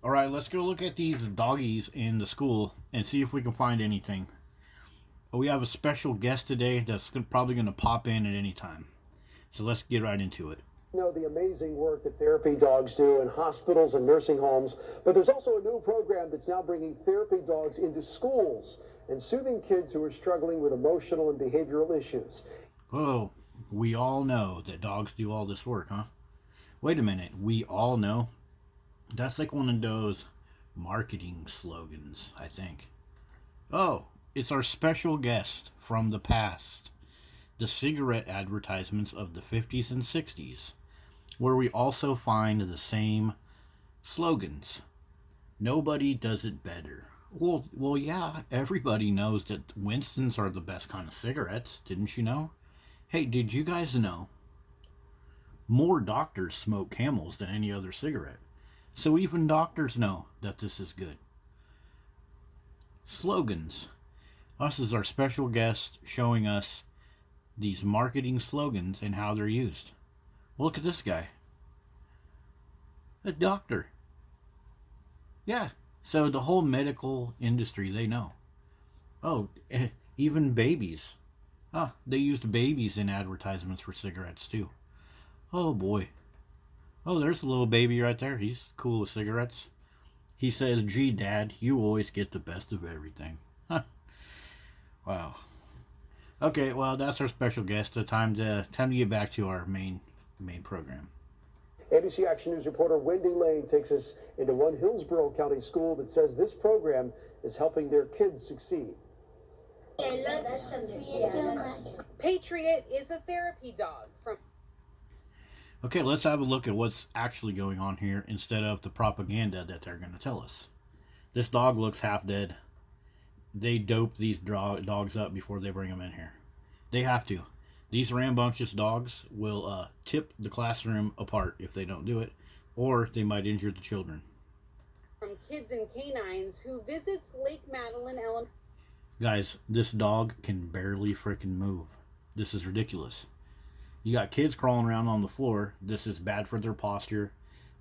All right, let's go look at these doggies in the school and see if we can find anything. We have a special guest today that's probably going to pop in at any time. So let's get right into it. Know the amazing work that therapy dogs do in hospitals and nursing homes, but there's also a new program that's now bringing therapy dogs into schools and soothing kids who are struggling with emotional and behavioral issues. Oh, we all know that dogs do all this work, huh? Wait a minute, we all know? That's like one of those marketing slogans, I think. Oh, it's our special guest from the past. The cigarette advertisements of the 50s and 60s, where we also find the same slogans. Nobody does it better. Well, yeah, everybody knows that Winston's are the best kind of cigarettes, didn't you know? Hey, did you guys know? More doctors smoke Camels than any other cigarette. So even doctors know that this is good. Slogans. Us is our special guest showing us these marketing slogans and how they're used. Well, look at this guy. A doctor. Yeah, so the whole medical industry, they know. Oh, even babies. They used babies in advertisements for cigarettes too. Oh boy. Oh, there's a little baby right there. He's cool with cigarettes. He says, "Gee, Dad, you always get the best of everything." Huh. Wow. Okay, well, that's our special guest. Time to get back to our main program. ABC Action News reporter Wendy Lane takes us into one Hillsborough County school that says this program is helping their kids succeed. Patriot is a therapy dog from... Okay, let's have a look at what's actually going on here instead of the propaganda that they're going to tell us. This dog looks half dead. They dope these dogs up before they bring them in here. They have to. These rambunctious dogs will tip the classroom apart if they don't do it, or they might injure the children. From Kids and Canines, who visits Lake Madeline Elementary. Guys, this dog can barely freaking move. This is ridiculous. You got kids crawling around on the floor. This is bad for their posture.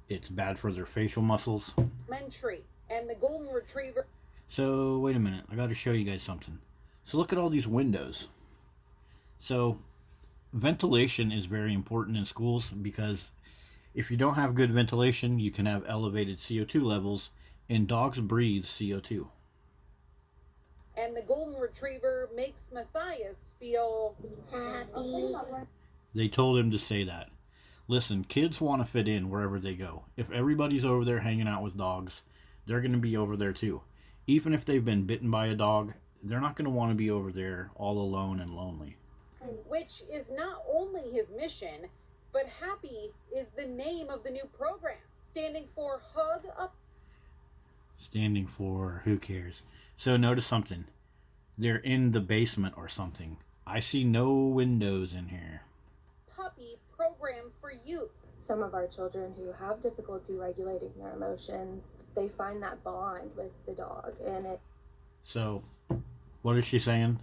It's bad for their facial muscles. Elementary and the Golden Retriever. So, wait a minute. I got to show you guys something. So, look at all these windows. So, ventilation is very important in schools because if you don't have good ventilation, you can have elevated CO2 levels, and dogs breathe CO2. And the Golden Retriever makes Matthias feel happy. They told him to say that. Listen, kids want to fit in wherever they go. If everybody's over there hanging out with dogs, they're going to be over there too. Even if they've been bitten by a dog, they're not going to want to be over there all alone and lonely. Which is not only his mission, but Happy is the name of the new program, standing for Hug Up. Standing for who cares? So notice something. They're in the basement or something. I see no windows in here. Puppy program for youth. Some of our children who have difficulty regulating their emotions, they find that bond with the dog, and it... So, what is she saying?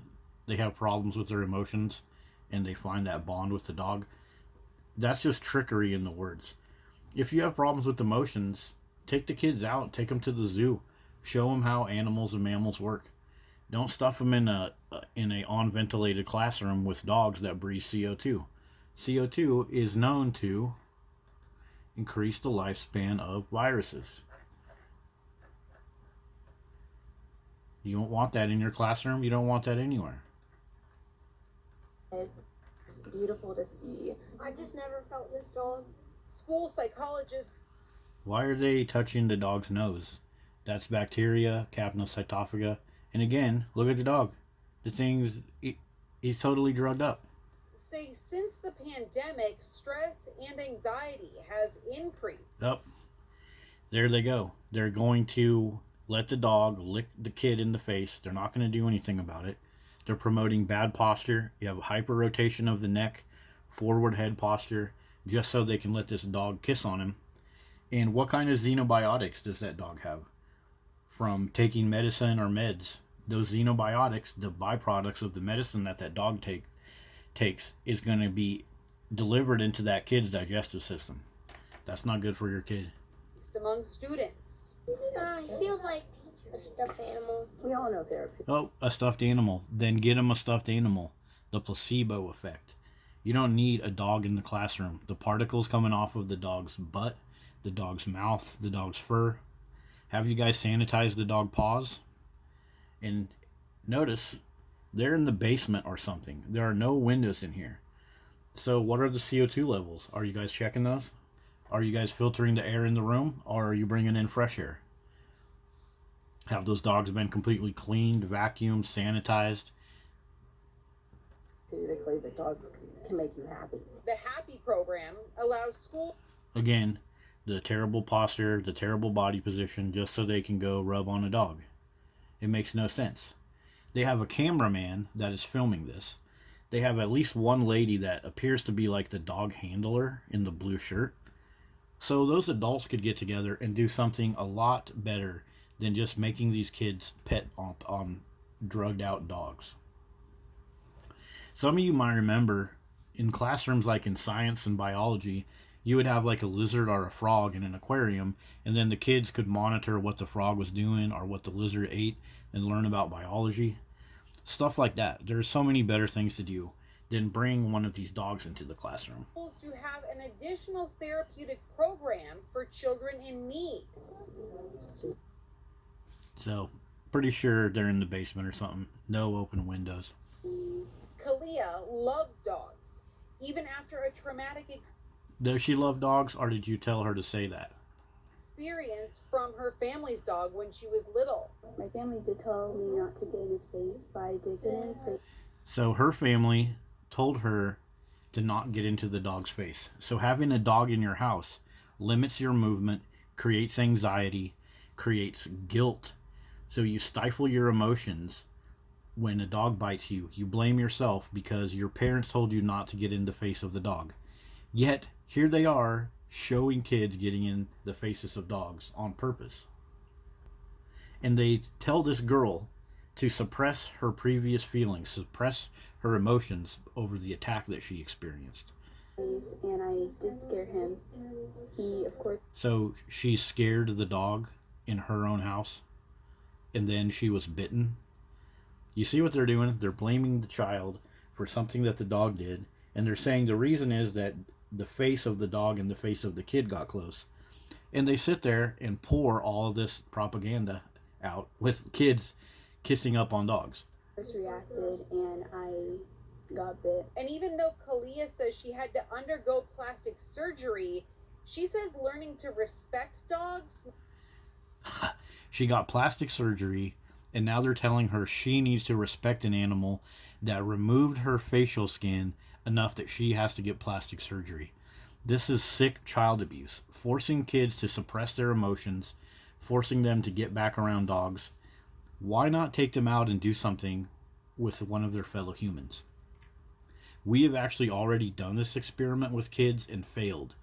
They have problems with their emotions, and they find that bond with the dog? That's just trickery in the words. If you have problems with emotions, take the kids out, take them to the zoo, show them how animals and mammals work. Don't stuff them in a unventilated classroom with dogs that breathe CO2. CO2 is known to increase the lifespan of viruses. You don't want that in your classroom. You don't want that anywhere. It's beautiful to see. I just never felt this dog. School psychologists. Why are they touching the dog's nose? That's bacteria, capnocytophaga. And again, look at the dog. The thing's, he's totally drugged up. Say since the pandemic, stress and anxiety has increased. Yep. There they go. They're going to let the dog lick the kid in the face. They're not going to do anything about it. They're promoting bad posture. You have a hyperrotation of the neck, forward head posture, just so they can let this dog kiss on him. And what kind of xenobiotics does that dog have? From taking medicine or meds. Those xenobiotics, the byproducts of the medicine that dog takes, is going to be delivered into that kid's digestive system. That's not good for your kid. Among students. He feels like a stuffed animal. We all know therapy. Oh, a stuffed animal. Then get them a stuffed animal. The placebo effect. You don't need a dog in the classroom. The particles coming off of the dog's butt, the dog's mouth, the dog's fur. Have you guys sanitized the dog paws? And notice, they're in the basement or something. There are no windows in here. So what are the CO2 levels? Are you guys checking those? Are you guys filtering the air in the room, or are you bringing in fresh air? Have those dogs been completely cleaned, vacuumed, sanitized? Basically, the dogs can make you happy. The Happy program allows school. Again, the terrible posture, the terrible body position, just so they can go rub on a dog. It makes no sense. They have a cameraman that is filming this. They have at least one lady that appears to be like the dog handler in the blue shirt. So those adults could get together and do something a lot better than just making these kids pet on drugged out dogs. Some of you might remember in classrooms like in science and biology, you would have like a lizard or a frog in an aquarium, and then the kids could monitor what the frog was doing or what the lizard ate and learn about biology. Stuff like that. There are so many better things to do than bring one of these dogs into the classroom. To have an additional therapeutic program for children in need. So, pretty sure they're in the basement or something. No open windows. Kalia loves dogs, even after a traumatic Does she love dogs, or did you tell her to say that? experience from her family's dog when she was little. My family did tell me not to get in his face, but I did get in his face. So her family told her to not get into the dog's face. So having a dog in your house limits your movement, creates anxiety, creates guilt. So you stifle your emotions. When a dog bites you, you blame yourself because your parents told you not to get in the face of the dog. Yet, here they are showing kids getting in the faces of dogs on purpose. And they tell this girl to suppress her previous feelings, suppress her emotions over the attack that she experienced. And I did scare him. He, of course... So she scared the dog in her own house, and then she was bitten. You see what they're doing? They're blaming the child for something that the dog did, and they're saying the reason is that the face of the dog and the face of the kid got close. And they sit there and pour all of this propaganda out with kids kissing up on dogs. Reacted and I got bit. And even though Kalia says she had to undergo plastic surgery, she says learning to respect dogs. She got plastic surgery, and now they're telling her she needs to respect an animal that removed her facial skin enough that she has to get plastic surgery. This is sick child abuse, forcing kids to suppress their emotions, forcing them to get back around dogs. Why not take them out and do something with one of their fellow humans? We have actually already done this experiment with kids and failed.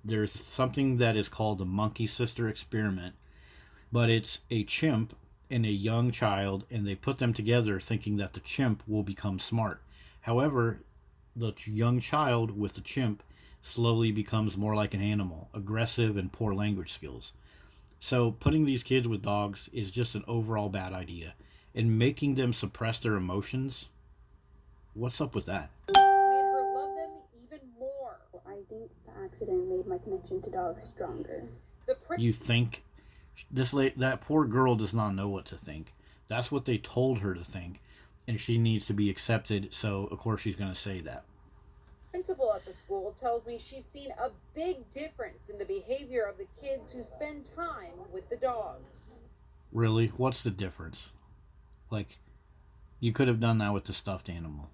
There's something that is called the monkey sister experiment, but it's a chimp and a young child, and they put them together thinking that the chimp will become smart. However, the young child with the chimp slowly becomes more like an animal, aggressive and poor language skills. So putting these kids with dogs is just an overall bad idea. And making them suppress their emotions, what's up with that? Made her love them even more. I think the accident made my connection to dogs stronger. You think? That poor girl does not know what to think. That's what they told her to think. And she needs to be accepted, so of course she's going to say that. Principal at the school tells me she's seen a big difference in the behavior of the kids who spend time with the dogs. Really? What's the difference? Like, you could have done that with the stuffed animal.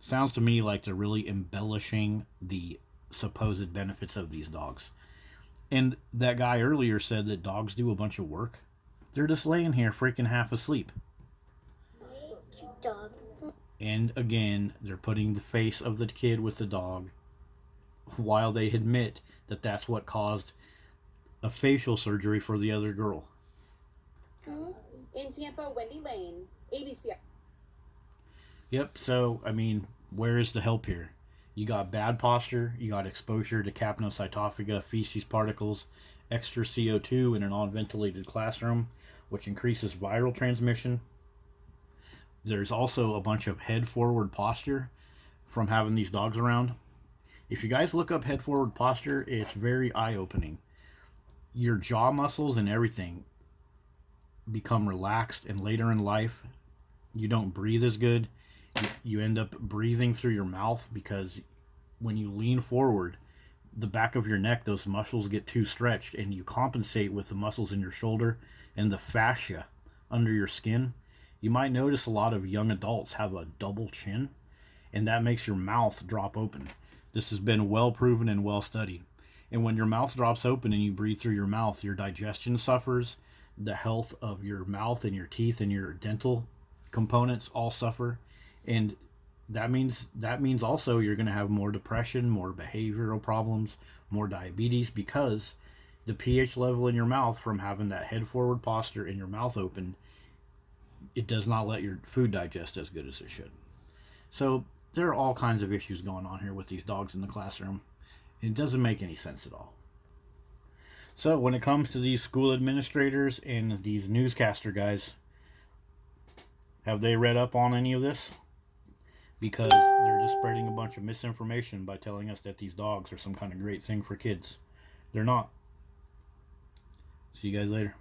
Sounds to me like they're really embellishing the supposed benefits of these dogs. And that guy earlier said that dogs do a bunch of work. They're just laying here freaking half asleep. Cute dog. And again, they're putting the face of the kid with the dog while they admit that that's what caused a facial surgery for the other girl. In Tampa, Wendy Lane, ABC. Yep, so, I mean, where is the help here? You got bad posture, you got exposure to capnocytophaga, feces particles, extra CO2 in an unventilated classroom, which increases viral transmission. There's also a bunch of head forward posture from having these dogs around. If you guys look up head forward posture, it's very eye-opening. Your jaw muscles and everything become relaxed, and later in life, you don't breathe as good. You end up breathing through your mouth because when you lean forward, the back of your neck, those muscles get too stretched, and you compensate with the muscles in your shoulder and the fascia under your skin. You might notice a lot of young adults have a double chin, and that makes your mouth drop open. This has been well proven and well studied. And when your mouth drops open and you breathe through your mouth, your digestion suffers, the health of your mouth and your teeth and your dental components all suffer. And that means also you're going to have more depression, more behavioral problems, more diabetes, because the pH level in your mouth from having that head forward posture and your mouth open, it does not let your food digest as good as it should. So there are all kinds of issues going on here with these dogs in the classroom. It doesn't make any sense at all. So when it comes to these school administrators and these newscaster guys, have they read up on any of this? Because they're just spreading a bunch of misinformation by telling us that these dogs are some kind of great thing for kids. They're not. See you guys later.